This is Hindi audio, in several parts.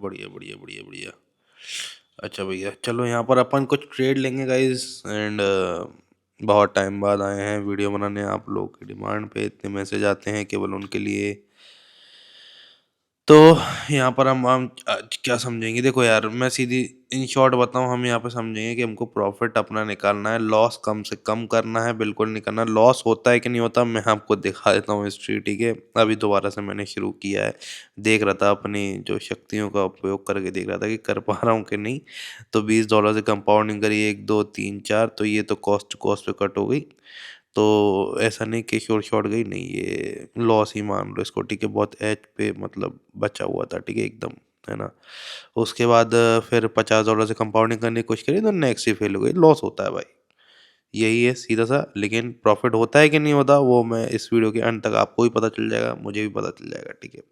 बढ़िया बढ़िया बढ़िया बढ़िया। अच्छा भैया, चलो यहाँ पर अपन कुछ ट्रेड लेंगे गाइस। एंड बहुत टाइम बाद आए हैं वीडियो बनाने, आप लोग की डिमांड पे इतने मैसेज आते हैं केवल उनके लिए। तो यहाँ पर हम क्या समझेंगे, देखो यार मैं सीधी इन शॉर्ट बताऊँ, हम यहाँ पे समझेंगे कि हमको प्रॉफिट अपना निकालना है, लॉस कम से कम करना है, बिल्कुल नहीं करना। लॉस होता है कि नहीं होता मैं आपको दिखा देता हूँ हिस्ट्री, ठीक है। अभी दोबारा से मैंने शुरू किया है, देख रहा था अपनी जो शक्तियों का उपयोग करके, देख रहा था कि कर पा रहा हूँ कि नहीं। तो $20 से कंपाउंडिंग करी, 1 2 3 4, तो ये तो कॉस्ट टू कॉस्ट पे कट हो गई। तो ऐसा नहीं कि शॉर्ट शॉर्ट गई, नहीं ये लॉस ही मान लो इसको, ठीक है। बहुत एज पे मतलब बचा हुआ था, ठीक है एकदम, है ना। उसके बाद फिर $50 से कंपाउंडिंग करने की कोशिश करी तो नेक्स्ट ही फेल हो गई। लॉस होता है भाई, यही है सीधा सा। लेकिन प्रॉफिट होता है कि नहीं होता वो मैं इस वीडियो के अंत तक आपको भी पता चल जाएगा, मुझे भी पता चल जाएगा, ठीक है।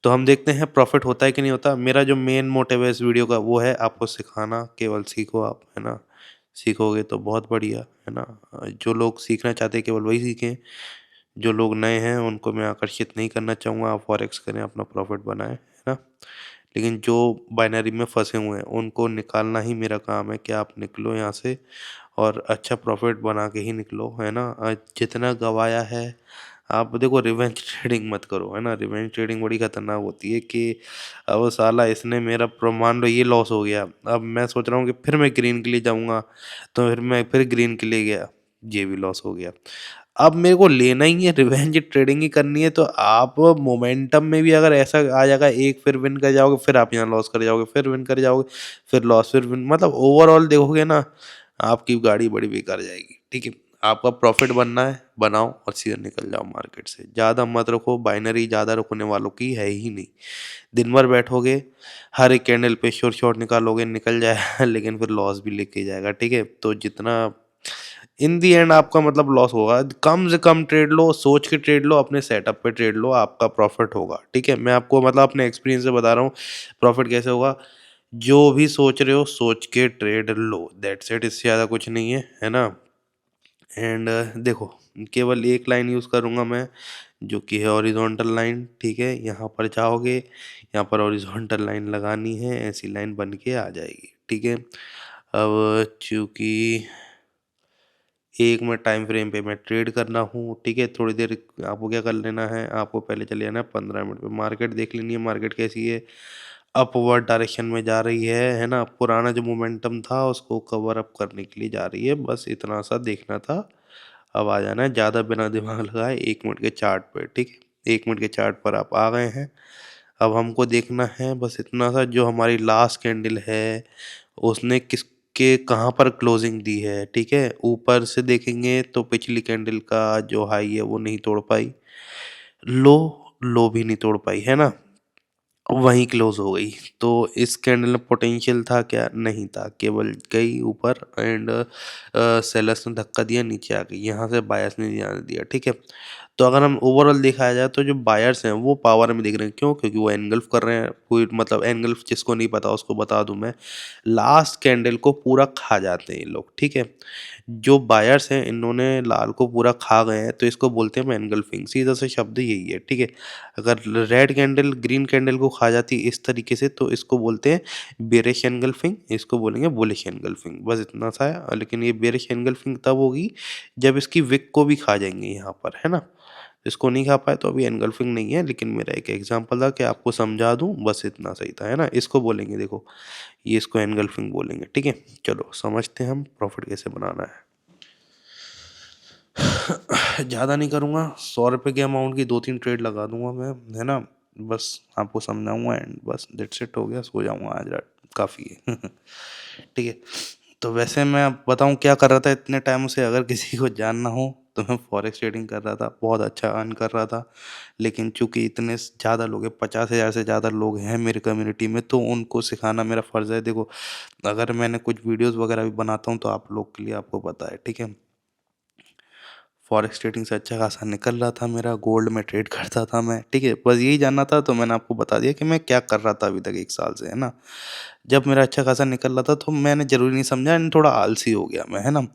तो हम देखते हैं प्रॉफिट होता है कि नहीं होता। मेरा जो मेन मोटिव है इस वीडियो का वो है आपको सिखाना, केवल सीखो आप, है ना। सीखोगे तो बहुत बढ़िया, है ना। जो लोग सीखना चाहते हैं केवल वही सीखें। जो लोग नए हैं उनको मैं आकर्षित नहीं करना चाहूँगा, आप फॉरेक्स करें, अपना प्रॉफिट बनाएं, है ना। लेकिन जो बाइनरी में फंसे हुए हैं उनको निकालना ही मेरा काम है कि आप निकलो यहाँ से और अच्छा प्रॉफिट बना के ही निकलो, है ना। जितना गवाया है, आप देखो रिवेंज ट्रेडिंग मत करो, है ना। रिवेंज ट्रेडिंग बड़ी खतरनाक होती है कि अब साला इसने मेरा मान लो ये लॉस हो गया, अब मैं सोच रहा हूँ कि फिर मैं ग्रीन के लिए जाऊँगा, तो फिर मैं फिर ग्रीन के लिए गया, ये भी लॉस हो गया। अब मेरे को लेना ही है, रिवेंज ट्रेडिंग ही करनी है, तो आप मोमेंटम में भी अगर ऐसा आ जाएगा, एक फिर विन कर जाओगे, फिर आप यहाँ लॉस कर जाओगे, फिर विन कर जाओगे, फिर लॉस, फिर विन, मतलब ओवरऑल देखोगे ना आपकी गाड़ी बड़ी बेकार जाएगी, ठीक है। आपका प्रॉफिट बनना है, बनाओ और सीधे निकल जाओ मार्केट से। ज़्यादा मत रखो, बाइनरी ज़्यादा रखने वालों की है ही नहीं। दिन भर बैठोगे, हर एक कैंडल पे शॉर्ट शॉर्ट निकालोगे, निकल जाएगा लेकिन फिर लॉस भी लेके जाएगा, ठीक है। तो जितना इन दी एंड आपका मतलब लॉस होगा, कम से कम ट्रेड लो, सोच के ट्रेड लो, अपने सेटअप पे ट्रेड लो, आपका प्रॉफिट होगा, ठीक है। मैं आपको मतलब अपने एक्सपीरियंस से बता रहा हूँ प्रॉफिट कैसे होगा। जो भी सोच रहे हो सोच के ट्रेड लो, दैट्स इट, इससे ज़्यादा कुछ नहीं है ना। एंड देखो, केवल एक लाइन यूज़ करूँगा मैं, जो कि है हॉरिजॉन्टल लाइन, ठीक है। यहाँ पर जाओगे, यहाँ पर हॉरिजॉन्टल लाइन लगानी है, ऐसी लाइन बन के आ जाएगी, ठीक है। अब चूँकि एक मिनट टाइम फ्रेम पे मैं ट्रेड करना हूँ, ठीक है। थोड़ी देर आपको क्या कर लेना है, आपको पहले चले जाना है 15 मिनट पे, मार्केट देख लेनी है, मार्केट कैसी है, अपवर्ड डायरेक्शन में जा रही है ना। पुराना जो मोमेंटम था उसको कवर अप करने के लिए जा रही है, बस इतना सा देखना था। अब आ जाना है ज़्यादा बिना दिमाग लगाए 1 मिनट के चार्ट पे, ठीक है। 1 मिनट के चार्ट पर आप आ गए हैं। अब हमको देखना है बस इतना सा, जो हमारी लास्ट कैंडल है उसने किसके कहाँ पर क्लोजिंग दी है, ठीक है। ऊपर से देखेंगे तो पिछली कैंडल का जो हाई है वो नहीं तोड़ पाई, लो लो भी नहीं तोड़ पाई, है ना। वहीं क्लोज हो गई। तो इस कैंडल में पोटेंशियल था क्या, नहीं था, केवल गई ऊपर एंड सेलर्स ने धक्का दिया, नीचे आ गई, यहाँ से बायर्स ने ध्यान दिया, ठीक है। तो अगर हम ओवरऑल देखा जाए तो जो बायर्स हैं वो पावर में दिख रहे हैं, क्यों, क्योंकि वो एनगल्फ कर रहे हैं पूरी, मतलब एनगल्फ जिसको नहीं पता उसको बता दूं मैं, लास्ट कैंडल को पूरा खा जाते हैं ये लोग, ठीक है। जो बायर्स हैं इन्होंने लाल को पूरा खा गए हैं, तो इसको बोलते हैं एनगल्फिंग, सीधा सा शब्द यही है, ठीक है। अगर रेड कैंडल ग्रीन कैंडल को खा जाती है इस तरीके से तो इसको बोलते हैं बेरिश एनगल्फिंग, इसको बोलेंगे बुलिश एनगल्फिंग, बस इतना सा है। लेकिन ये बेरिश एनगल्फिंग तब होगी जब इसकी विक को भी खा जाएंगे यहाँ पर, है ना। इसको नहीं खा पाए तो अभी एनगल्फिंग नहीं है, लेकिन मेरा एक एग्जांपल था कि आपको समझा दूं, बस इतना सही था, है ना। इसको बोलेंगे, देखो ये इसको एनगल्फिंग बोलेंगे, ठीक है। चलो समझते हैं हम प्रॉफिट कैसे बनाना है। ज़्यादा नहीं करूँगा, 100 रुपये के अमाउंट की 2 3 ट्रेड लगा दूंगा मैं, है ना। बस आपको समझाऊंगा एंड बस दैट्स इट, हो गया, सो जाऊंगा आज रात, काफ़ी है। ठीक है। तो वैसे मैं अब बताऊं क्या कर रहा था इतने टाइम से, अगर किसी को जानना हो तो मैं फॉरेक्स ट्रेडिंग कर रहा था, बहुत अच्छा अर्न कर रहा था। लेकिन चूंकि इतने ज़्यादा लोग हैं, 50,000 से ज़्यादा लोग हैं मेरे कम्युनिटी में, तो उनको सिखाना मेरा फ़र्ज़ है। देखो, अगर मैंने कुछ वीडियोस वगैरह भी बनाता हूँ तो आप लोग के लिए आपको पता है, ठीक है। फॉरेक्स ट्रेडिंग से अच्छा खासा निकल रहा था मेरा, गोल्ड में ट्रेड करता था मैं, ठीक है। बस यही जानना था तो मैंने आपको बता दिया कि मैं क्या कर रहा था अभी तक 1 साल से, है ना। जब मेरा अच्छा खासा निकल रहा था तो मैंने ज़रूरी नहीं समझा, एंड थोड़ा आलसी हो गया मैं, है ना।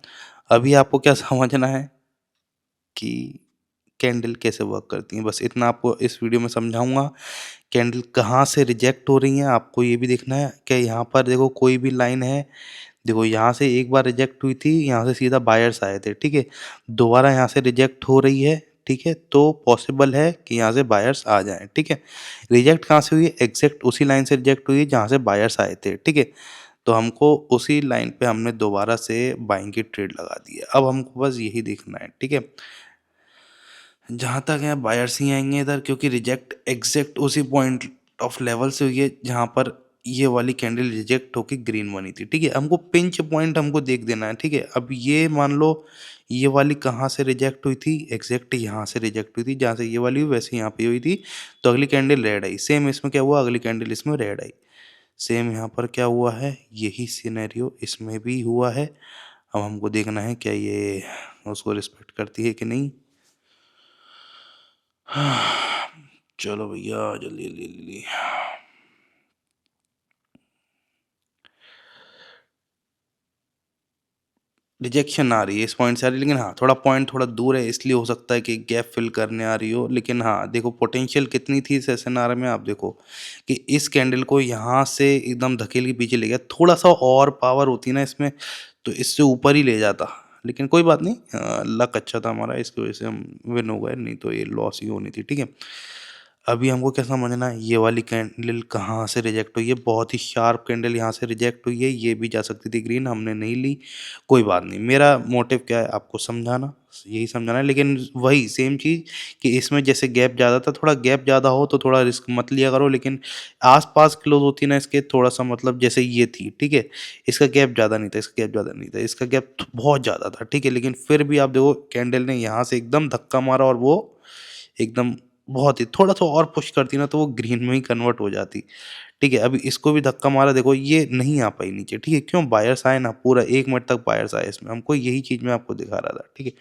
अभी आपको क्या समझना है कि कैंडल कैसे वर्क करती हैं, बस इतना आपको इस वीडियो में समझाऊंगा। कैंडल कहाँ से रिजेक्ट हो रही हैं आपको ये भी देखना है कि यहाँ पर देखो कोई भी लाइन है, देखो यहाँ से एक बार रिजेक्ट हुई थी, यहाँ से सीधा बायर्स आए थे, ठीक है, दोबारा यहाँ से रिजेक्ट हो रही है, ठीक है, तो पॉसिबल है कि यहाँ से बायर्स आ जाएं, ठीक है। रिजेक्ट कहाँ से हुई है, एग्जैक्ट उसी लाइन से रिजेक्ट हुई है जहाँ से बायर्स आए थे, ठीक है। तो हमको उसी लाइन पे हमने दोबारा से बाइंग की ट्रेड लगा दी है। अब हमको बस यही देखना है, ठीक है, जहाँ तक है बायर्स ही आएंगे इधर, क्योंकि रिजेक्ट एग्जैक्ट उसी पॉइंट ऑफ लेवल से हुई है जहाँ पर ये वाली कैंडल रिजेक्ट होके ग्रीन बनी थी, ठीक है। हमको पिंच पॉइंट हमको देख देना है, ठीक है। अब ये मान लो ये वाली कहाँ से रिजेक्ट हुई थी, एग्जैक्ट यहाँ से रिजेक्ट हुई थी, जहाँ से ये वाली हुई वैसे यहाँ पे हुई थी, तो अगली कैंडल रेड आई। सेम इसमें क्या हुआ, अगली कैंडल इसमें रेड आई। सेम यहाँ पर क्या हुआ है, यही सिनेरियो इसमें भी हुआ है। अब हमको देखना है क्या ये उसको रिस्पेक्ट करती है कि नहीं। चलो भैया जल्दी जल्दी जल्दी। रिजेक्शन आ रही है इस पॉइंट से आ रही है, लेकिन हाँ थोड़ा पॉइंट थोड़ा दूर है, इसलिए हो सकता है कि गैप फिल करने आ रही हो। लेकिन हाँ देखो पोटेंशियल कितनी थी इस एसएनआर में, आप देखो कि इस कैंडल को यहाँ से एकदम धकेल के पीछे ले गया। थोड़ा सा और पावर होती ना इसमें तो इससे ऊपर ही ले जाता, लेकिन कोई बात नहीं, लक अच्छा था हमारा, इसकी वजह से हम विन हो गए, नहीं तो ये लॉस ही होनी थी, ठीक है। अभी हमको क्या समझना है, ये वाली कैंडल कहाँ से रिजेक्ट हुई है, बहुत ही शार्प कैंडल यहाँ से रिजेक्ट हुई है, ये भी जा सकती थी ग्रीन, हमने नहीं ली, कोई बात नहीं। मेरा मोटिव क्या है, आपको समझाना, यही समझाना है। लेकिन वही सेम चीज़ कि इसमें जैसे गैप ज़्यादा था, थोड़ा गैप ज़्यादा हो तो थोड़ा रिस्क मत लिया करो, लेकिन आसपास क्लोज होती ना इसके, थोड़ा सा मतलब जैसे ये थी, ठीक है, इसका गैप ज़्यादा नहीं था, इसका गैप ज़्यादा नहीं था, इसका गैप बहुत ज़्यादा था, ठीक है, लेकिन फिर भी आप देखो कैंडल ने यहाँ से एकदम धक्का मारा और वो एकदम बहुत ही थोड़ा सा और पुश करती ना तो वो ग्रीन में ही कन्वर्ट हो जाती, ठीक है। अभी इसको भी धक्का मारा, देखो ये नहीं आ पाई नीचे, ठीक है, क्यों, बायर्स आए ना, पूरा 1 मिनट तक बायर्स आए इसमें, हमको यही चीज़ मैं आपको दिखा रहा था, ठीक है।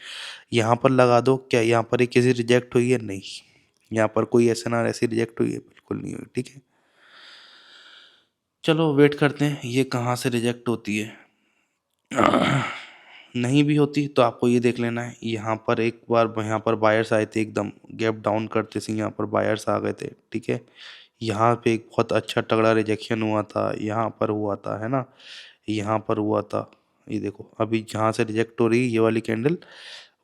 यहाँ पर लगा दो, क्या यहाँ पर एक किसी रिजेक्ट हुई है, नहीं, यहाँ पर कोई ऐसा ना ऐसी रिजेक्ट हुई है, बिल्कुल नहीं हुई, ठीक है। चलो वेट करते हैं ये कहाँ से रिजेक्ट होती है। नहीं भी होती तो आपको ये देख लेना है, यहाँ पर एक बार यहाँ पर बायर्स आए थे, एकदम गैप डाउन करते से यहाँ पर बायर्स आ गए थे, ठीक है। यहाँ पे एक बहुत अच्छा तगड़ा रिजेक्शन हुआ था, यहाँ पर हुआ था, है ना, यहाँ पर हुआ था। ये देखो अभी जहाँ से रिजेक्ट हो रही है ये वाली कैंडल,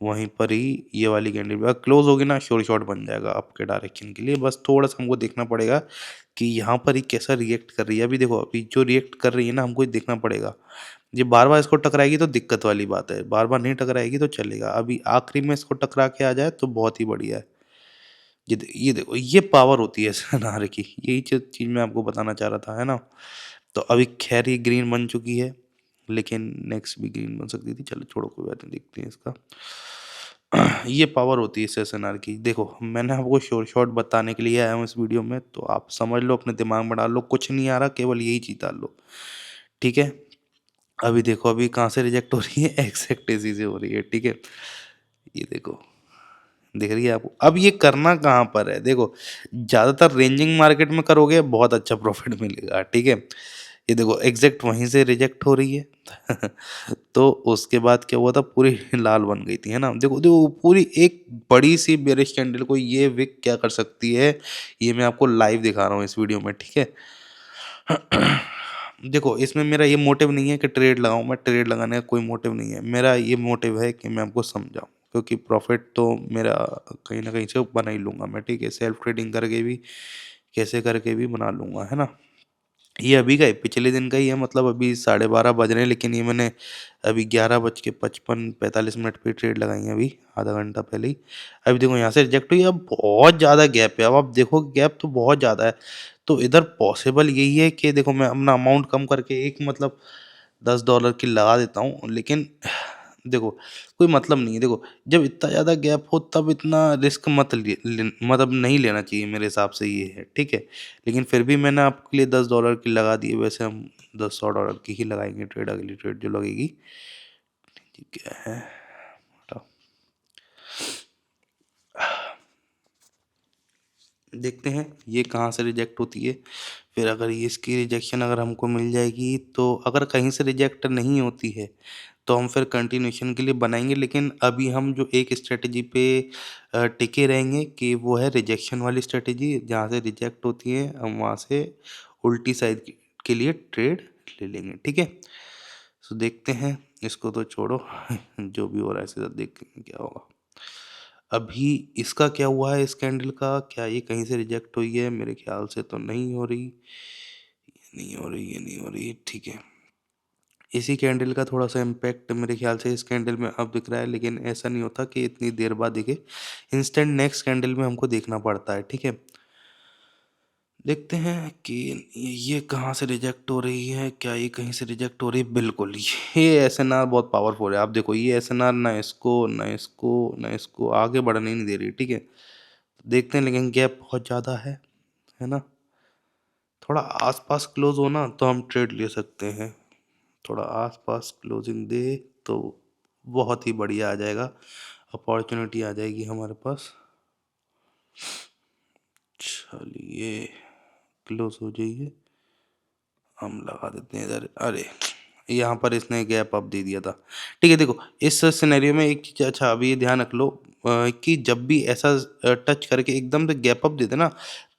वहीं पर ही ये वाली कैंडल भी क्लोज होगी ना, श्योर शॉट बन जाएगा आपके डायरेक्शन के लिए। बस थोड़ा सा हमको देखना पड़ेगा कि यहाँ पर ही कैसा रिएक्ट कर रही है। अभी देखो अभी जो रिएक्ट कर रही है ना, हमको ये देखना पड़ेगा, ये बार बार इसको टकराएगी तो दिक्कत वाली बात है, बार बार नहीं टकराएगी तो चलेगा। अभी आखिरी में इसको टकरा के आ जाए तो बहुत ही बढ़िया है। ये देखो ये पावर होती है सनार की, यही चीज़ मैं आपको बताना चाह रहा था, है ना। तो अभी खैर ये ग्रीन बन चुकी है, लेकिन नेक्स्ट भी ग्रीन बन सकती थी, चलो छोड़ो कोई बात नहीं, देखते हैं इसका। ये पावर होती है इस एसएनआर की। देखो मैंने आपको शॉर्ट शॉर्ट बताने के लिए आया हूँ इस वीडियो में, तो आप समझ लो, अपने दिमाग में डाल लो, कुछ नहीं आ रहा, केवल यही चीज़ डाल लो, ठीक है। अभी देखो अभी कहाँ से रिजेक्ट हो रही है, एग्जैक्ट इसी से हो रही है, ठीक है। ये देखो दिख रही है आपको। अब ये करना कहाँ पर है, देखो ज़्यादातर रेंजिंग मार्केट में करोगे बहुत अच्छा प्रॉफिट मिलेगा, ठीक है। ये देखो एग्जैक्ट वहीं से रिजेक्ट हो रही है। तो उसके बाद क्या हुआ था, पूरी लाल बन गई थी, है ना। देखो देखो पूरी एक बड़ी सी बेरिश कैंडल को ये विक क्या कर सकती है, ये मैं आपको लाइव दिखा रहा हूँ इस वीडियो में, ठीक है। देखो इसमें मेरा ये मोटिव नहीं है कि ट्रेड लगाऊं, मैं ट्रेड लगाने का कोई मोटिव नहीं है, मेरा ये मोटिव है कि मैं आपको समझाऊं, क्योंकि प्रॉफिट तो मेरा कहीं ना कहीं से बना ही लूंगा मैं, ठीक है, सेल्फ ट्रेडिंग करके भी कैसे करके भी बना लूंगा, है ना। ये अभी का है, पिछले दिन का ही है, मतलब अभी 12:30 बज रहे हैं, लेकिन ये मैंने अभी 11:55-45 पे ट्रेड लगाई है, अभी आधा घंटा पहले ही। अभी देखो यहाँ से रिजेक्ट हुई, अब बहुत ज़्यादा गैप है, अब आप देखो गैप तो बहुत ज़्यादा है। तो इधर पॉसिबल यही है कि देखो मैं अपना अमाउंट कम करके एक मतलब $10 की लगा देता हूँ, लेकिन देखो कोई मतलब नहीं है। देखो जब इतना ज़्यादा गैप हो तब इतना रिस्क मत मतलब नहीं लेना चाहिए, मेरे हिसाब से ये है, ठीक है। लेकिन फिर भी मैंने आपके लिए $10 की लगा दी है, वैसे हम 100 की ही लगाएंगे ट्रेड, अगली ट्रेड जो लगेगी, ठीक है। हटाओ। देखते हैं ये कहाँ से रिजेक्ट होती है। फिर अगर ये इसकी रिजेक्शन अगर हमको मिल जाएगी, तो अगर कहीं से रिजेक्ट नहीं होती है तो हम फिर कंटिन्यूएशन के लिए बनाएंगे। लेकिन अभी हम जो एक स्ट्रेटजी पे टिके रहेंगे कि वो है रिजेक्शन वाली स्ट्रेटजी, जहाँ से रिजेक्ट होती है हम वहाँ से उल्टी साइड के लिए ट्रेड ले लेंगे, ठीक है। सो देखते हैं, इसको तो छोड़ो जो भी हो रहा है सीधा देखते हैं क्या होगा। अभी इसका क्या हुआ है, इस कैंडल का, क्या ये कहीं से रिजेक्ट हुई है? मेरे ख्याल से तो नहीं हो रही, ये नहीं हो रही, ये नहीं हो रही, ठीक है। इसी कैंडल का थोड़ा सा इम्पैक्ट मेरे ख्याल से इस कैंडल में अब दिख रहा है, लेकिन ऐसा नहीं होता कि इतनी देर बाद दिखे, इंस्टेंट नेक्स्ट कैंडल में हमको देखना पड़ता है, ठीक है। देखते हैं कि ये कहाँ से रिजेक्ट हो रही है, क्या ये कहीं से रिजेक्ट हो रही है? बिल्कुल, ये एसएनआर बहुत पावरफुल है। आप देखो ये एसएनआर ना इसको आगे बढ़ने नहीं दे रही, ठीक है। देखते हैं, लेकिन गैप बहुत ज़्यादा है ना। थोड़ा आसपास क्लोज हो ना तो हम ट्रेड ले सकते हैं, थोड़ा आसपास क्लोजिंग दे तो बहुत ही बढ़िया आ जाएगा, अपॉर्चुनिटी आ जाएगी हमारे पास। चलिए क्लोज हो जाइए, हम लगा देते हैं इधर। अरे यहाँ पर इसने गैप अप दे दिया था, ठीक है। देखो इस सिनेरियो में एक चीज, अच्छा अभी ये ध्यान रख लो कि जब भी ऐसा टच करके एकदम से गैप अप दे देना,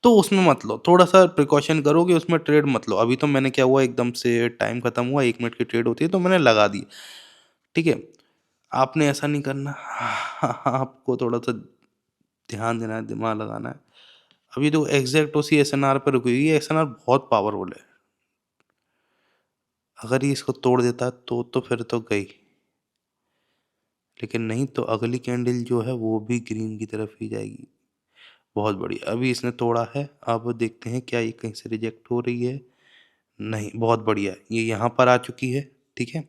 तो उसमें मत लो, थोड़ा सा प्रिकॉशन करो कि उसमें ट्रेड मत लो। अभी तो मैंने क्या हुआ, एकदम से टाइम खत्म हुआ, 1 मिनट की ट्रेड होती है तो मैंने लगा दी, ठीक है। आपने ऐसा नहीं करना आपको थोड़ा सा ध्यान देना है, दिमाग लगाना है। अभी तो एग्जैक्ट उसी एसएनआर पर रुकी हुई है, एसएनआर बहुत पावरफुल है। अगर ये इसको तोड़ देता तो फिर तो गई, लेकिन नहीं तो अगली कैंडल जो है वो भी ग्रीन की तरफ ही जाएगी। बहुत बढ़िया, अभी इसने तोड़ा है, अब देखते हैं क्या ये कहीं से रिजेक्ट हो रही है। नहीं, बहुत बढ़िया, ये यहाँ पर आ चुकी है, ठीक है।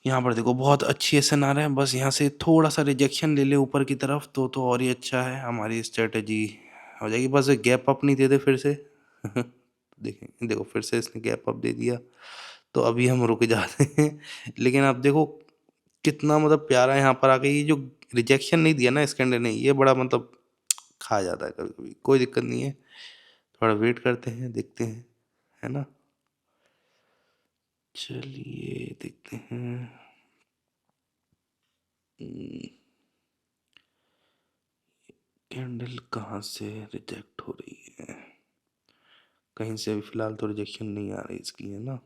यहाँ पर देखो बहुत अच्छी एसएनआर है, बस यहाँ से थोड़ा सा रिजेक्शन ले ले ऊपर की तरफ तो और ही अच्छा है, हमारी स्ट्रेटजी हो जाएगी। बस गैप अप नहीं दे दे फिर से देखें, देखो फिर से इसने गैप अप दे दिया तो अभी हम रुक जाते हैं। लेकिन अब देखो कितना मतलब प्यारा यहाँ पर आके ये जो रिजेक्शन नहीं दिया ना इस कैंडल ने, ये बड़ा मतलब खा जाता है कभी कभी, कोई दिक्कत नहीं है। थोड़ा वेट करते हैं, देखते हैं, है ना। चलिए देखते हैं। कैंडल कहाँ से रिजेक्ट हो रही है? कहीं से भी फिलहाल तो रिजेक्शन नहीं आ रही इसकी, है ना।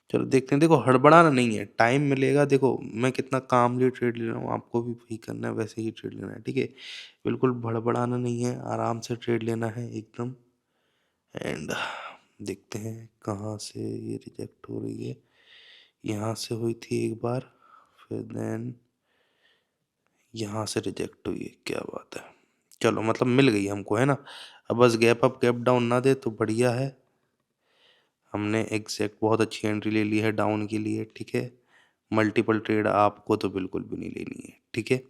चलो देखते हैं, देखो हड़बड़ाना नहीं है, टाइम मिलेगा। देखो मैं कितना कामली ट्रेड ले रहा हूँ, आपको भी वही करना है, वैसे ही ट्रेड लेना है, ठीक है। बिल्कुल हड़बड़ाना नहीं है, आराम से ट्रेड लेना है एकदम। एंड देखते हैं कहाँ से ये रिजेक्ट हो रही है। यहाँ से हुई थी एक बार, फिर देन यहाँ से रिजेक्ट हुई है, क्या बात है। चलो मतलब मिल गई हमको, है ना। अब बस गैप अप गैप डाउन ना दे तो बढ़िया है। हमने एग्जैक्ट बहुत अच्छी एंट्री ले ली है डाउन के लिए, ठीक है। मल्टीपल ट्रेड आपको तो बिल्कुल भी नहीं लेनी है, ठीक है।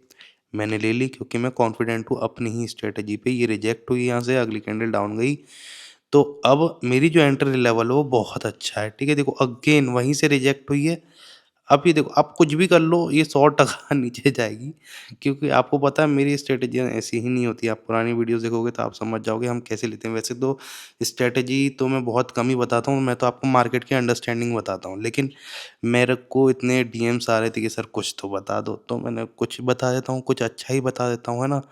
मैंने ले ली क्योंकि मैं कॉन्फिडेंट हूँ अपनी ही स्ट्रेटजी पे। ये रिजेक्ट हुई, यहाँ से अगली कैंडल डाउन गई, तो अब मेरी जो एंट्री लेवल है वो बहुत अच्छा है, ठीक है। देखो अगेन वहीं से रिजेक्ट हुई है। अभी देखो आप कुछ भी कर लो, ये 100% नीचे जाएगी, क्योंकि आपको पता है मेरी स्ट्रेटेजी ऐसी ही नहीं होती। आप पुरानी वीडियोस देखोगे तो आप समझ जाओगे हम कैसे लेते हैं। वैसे तो स्ट्रेटेजी तो मैं बहुत कम ही बताता हूँ, मैं तो आपको मार्केट की अंडरस्टैंडिंग बताता हूँ। लेकिन मेरे को इतने डीएम्स आ रहे थे कि सर कुछ तो बता दो, तो मैंने कुछ बता देता हूँ, कुछ अच्छा ही बता देता हूँ, है ना।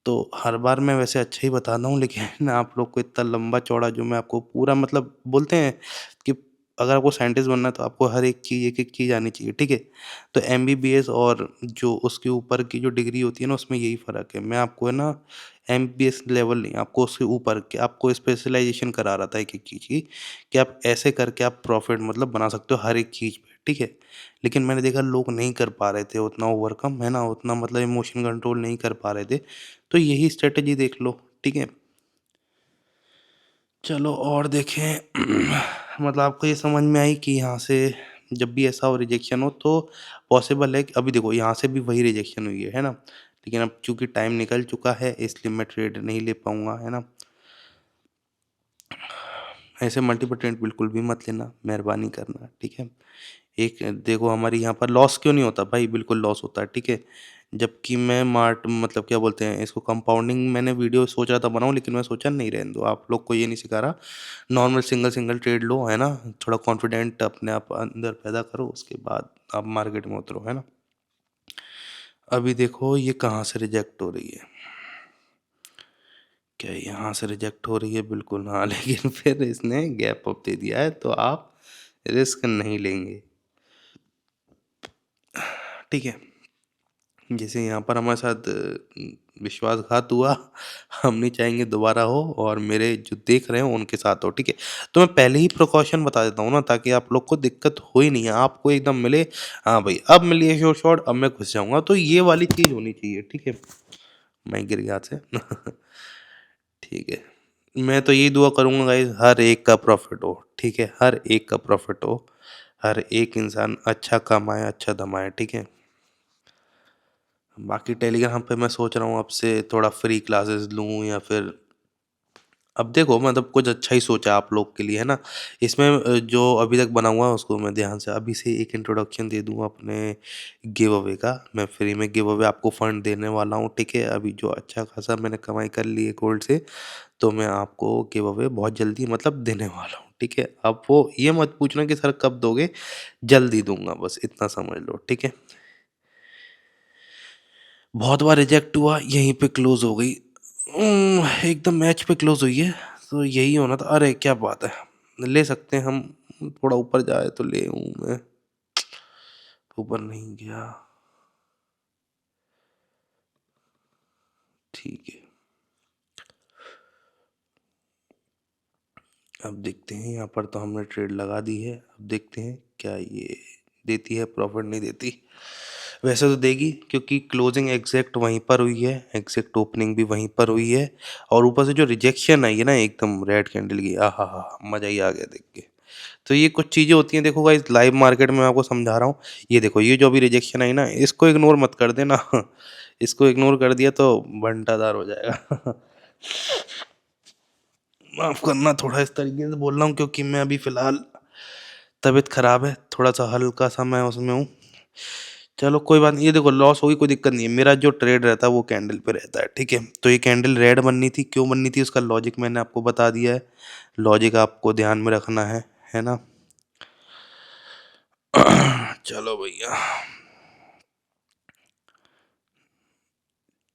तो हर बार मैं वैसे अच्छा ही बताता हूँ, लेकिन आप लोग को इतना लंबा चौड़ा जो मैं आपको पूरा मतलब बोलते हैं कि अगर आपको साइंटिस्ट बनना है तो आपको हर एक चीज़ एक एक चीज़ आनी चाहिए, ठीक है। तो एमबीबीएस और जो उसके ऊपर की जो डिग्री होती है ना, उसमें यही फ़र्क है। मैं आपको है ना एमबीबीएस लेवल नहीं, आपको उसके ऊपर के आपको स्पेशलाइजेशन करा रहा था एक एक चीज़ की, कि आप ऐसे करके आप प्रॉफिट मतलब बना सकते हो हर एक चीज़ पे, ठीक है। लेकिन मैंने देखा लोग नहीं कर पा रहे थे उतना ओवरकम, है ना, उतना मतलब इमोशन कंट्रोल नहीं कर पा रहे थे। तो यही स्ट्रेटजी देख लो, ठीक है। चलो और देखें मतलब आपको ये समझ में आई कि यहाँ से जब भी ऐसा हो रिजेक्शन हो तो पॉसिबल है कि अभी देखो यहाँ से भी वही रिजेक्शन हुई है ना। लेकिन अब चूंकि टाइम निकल चुका है इसलिए मैं ट्रेड नहीं ले पाऊंगा, है ना। ऐसे मल्टीपल ट्रेड बिल्कुल भी मत लेना, मेहरबानी करना, ठीक है। एक देखो हमारी यहाँ पर लॉस क्यों नहीं होता भाई, बिल्कुल लॉस होता है, ठीक है। जबकि मैं मार्ट मतलब क्या बोलते हैं इसको, कंपाउंडिंग मैंने वीडियो सोच रहा था बनाऊं, लेकिन मैं सोचा नहीं, रहने दो, आप लोग को ये नहीं सिखा रहा। नॉर्मल सिंगल सिंगल ट्रेड लो, है ना, थोड़ा कॉन्फिडेंट अपने आप अंदर पैदा करो, उसके बाद आप मार्केट में उतरो, है ना। अभी देखो ये कहाँ से रिजेक्ट हो रही है, क्या यहाँ से रिजेक्ट हो रही है? बिल्कुल हाँ। लेकिन फिर इसने गैप अप दे दिया है, तो आप रिस्क नहीं लेंगे, ठीक है। जैसे यहाँ पर हमारे साथ विश्वासघात हुआ, हम नहीं चाहेंगे दोबारा हो, और मेरे जो देख रहे हो उनके साथ हो, ठीक है। तो मैं पहले ही प्रिकॉशन बता देता हूँ ना, ताकि आप लोग को दिक्कत हो ही नहीं है, आपको एकदम मिले, हाँ भाई अब मिली है श्योर शॉट, अब मैं घुस जाऊंगा, तो ये वाली चीज़ होनी चाहिए, ठीक है। मैं गिर गया से ठीक है। मैं तो यही दुआ करूंगा गाइस, हर एक का प्रॉफिट हो, ठीक है, हर एक का प्रॉफिट हो, हर एक इंसान अच्छा कमाए, अच्छा दमाए, ठीक है। बाकी टेलीग्राम पे मैं सोच रहा हूँ आपसे थोड़ा फ्री क्लासेस लूँ, या फिर अब देखो मतलब कुछ अच्छा ही सोचा आप लोग के लिए, है ना। इसमें जो अभी तक बना हुआ है उसको मैं ध्यान से अभी से एक इंट्रोडक्शन दे दूँ अपने गिव अवे का। मैं फ्री में गिव अवे आपको फंड देने वाला हूँ, ठीक है। अभी जो अच्छा खासा मैंने कमाई कर ली है गोल्ड से, तो मैं आपको गिव अवे बहुत जल्दी मतलब देने वाला हूँ, ठीक है। अब वो ये मत पूछना कि सर कब दोगे, जल्दी दूंगा, बस इतना समझ लो, ठीक है। बहुत बार रिजेक्ट हुआ, यहीं पे क्लोज हो गई, एकदम मैच पे क्लोज हुई है, तो यही होना था। अरे क्या बात है, ले सकते हैं हम, थोड़ा ऊपर जाए तो ले हूँ मैं, ऊपर नहीं गया, ठीक है। अब देखते हैं, यहाँ पर तो हमने ट्रेड लगा दी है, अब देखते हैं क्या ये देती है, प्रॉफिट नहीं देती। वैसे तो देगी, क्योंकि क्लोजिंग एग्जैक्ट वहीं पर हुई है, एग्जैक्ट ओपनिंग भी वहीं पर हुई है, और ऊपर से जो रिजेक्शन आई है ना एकदम रेड कैंडल की, आहा हा, मजा ही आ गया देख के। तो ये कुछ चीज़ें होती हैं, देखो गाइस लाइव मार्केट में मैं आपको समझा रहा हूँ। ये देखो, ये जो अभी रिजेक्शन आई ना, इसको इग्नोर मत कर देना इसको इग्नोर कर दिया तो घंटादार हो जाएगा माफ करना, थोड़ा इस तरीके से बोल रहा हूँ, क्योंकि मैं अभी फिलहाल तबीयत खराब है, थोड़ा सा हल्का सा मैं उसमें हूँ। चलो कोई बात नहीं, ये देखो लॉस होगी कोई दिक्कत नहीं है, मेरा जो ट्रेड रहता है वो कैंडल पे रहता है, ठीक है। तो ये कैंडल रेड बननी थी, क्यों बननी थी उसका लॉजिक मैंने आपको बता दिया है, लॉजिक आपको ध्यान में रखना है ना। चलो भैया,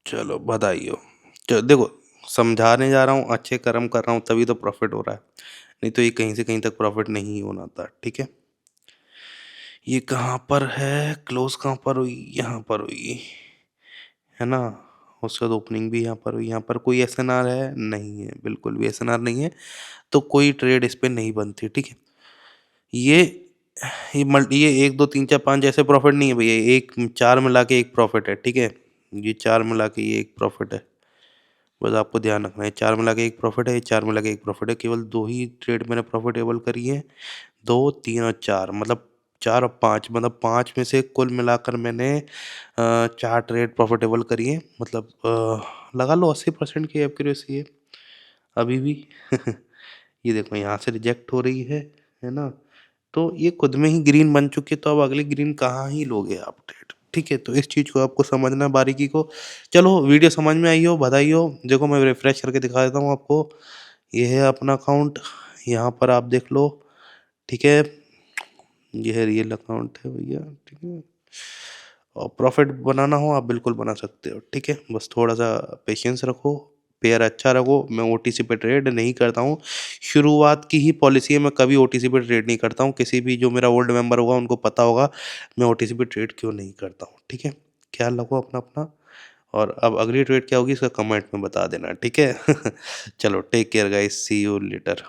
चलो बधाई हो। चलो देखो, समझाने जा रहा हूँ, अच्छे कर्म कर रहा हूँ, तभी तो प्रॉफिट हो रहा है, नहीं तो ये कहीं से कहीं तक प्रॉफिट नहीं होना था, ठीक है। ये कहाँ पर है, क्लोज कहाँ पर हुई, यहाँ पर हुई, है ना। उसके बाद ओपनिंग भी यहाँ पर हुई, यहाँ पर कोई एसएनआर है नहीं है, बिल्कुल भी एसएनआर नहीं है, तो कोई ट्रेड इस पे नहीं बनती, ठीक है। ये ये एक दो तीन चार पाँच जैसे प्रॉफिट नहीं है भैया, एक चार मिला के एक प्रॉफिट है, ठीक है। ये चार मिला के ये एक प्रॉफिट है, बस आपको ध्यान रखना है, चार मिला के एक प्रॉफिट है, ये चार मिला के एक प्रॉफिट है, केवल दो ही ट्रेड मैंने प्रॉफिटेबल करी है, दो तीन और चार, मतलब चार और पाँच, मतलब पाँच में से कुल मिलाकर मैंने चार ट्रेड प्रॉफिटेबल करी है, मतलब लगा लो 80% की एक्यूरेसी है अभी भी ये देखो यहाँ से रिजेक्ट हो रही है ना, तो ये खुद में ही ग्रीन बन चुकी है, तो अब अगली ग्रीन कहाँ ही लोगे आप ट्रेड, ठीक है। तो इस चीज़ को आपको समझना है, बारीकी को। चलो वीडियो समझ में आई हो, बधाई हो। देखो मैं रिफ्रेश करके दिखा देता हूँ आपको, ये है अपना अकाउंट, यहाँ पर आप देख लो, ठीक है। ये है रियल अकाउंट है भैया, ठीक है। और प्रॉफिट बनाना हो आप बिल्कुल बना सकते हो, ठीक है। बस थोड़ा सा पेशेंस रखो, पेयर अच्छा रखो। मैं ओटीसी पे ट्रेड नहीं करता हूँ, शुरुआत की ही पॉलिसी है, मैं कभी ओटीसी पे ट्रेड नहीं करता हूँ। किसी भी जो मेरा ओल्ड मेंबर होगा उनको पता होगा मैं ओटीसी पे ट्रेड क्यों नहीं करता हूँ, ठीक है। ख्याल रखो अपना अपना, और अब अगली ट्रेड क्या होगी इसका कमेंट में बता देना, ठीक है चलो take care guys, see you letter.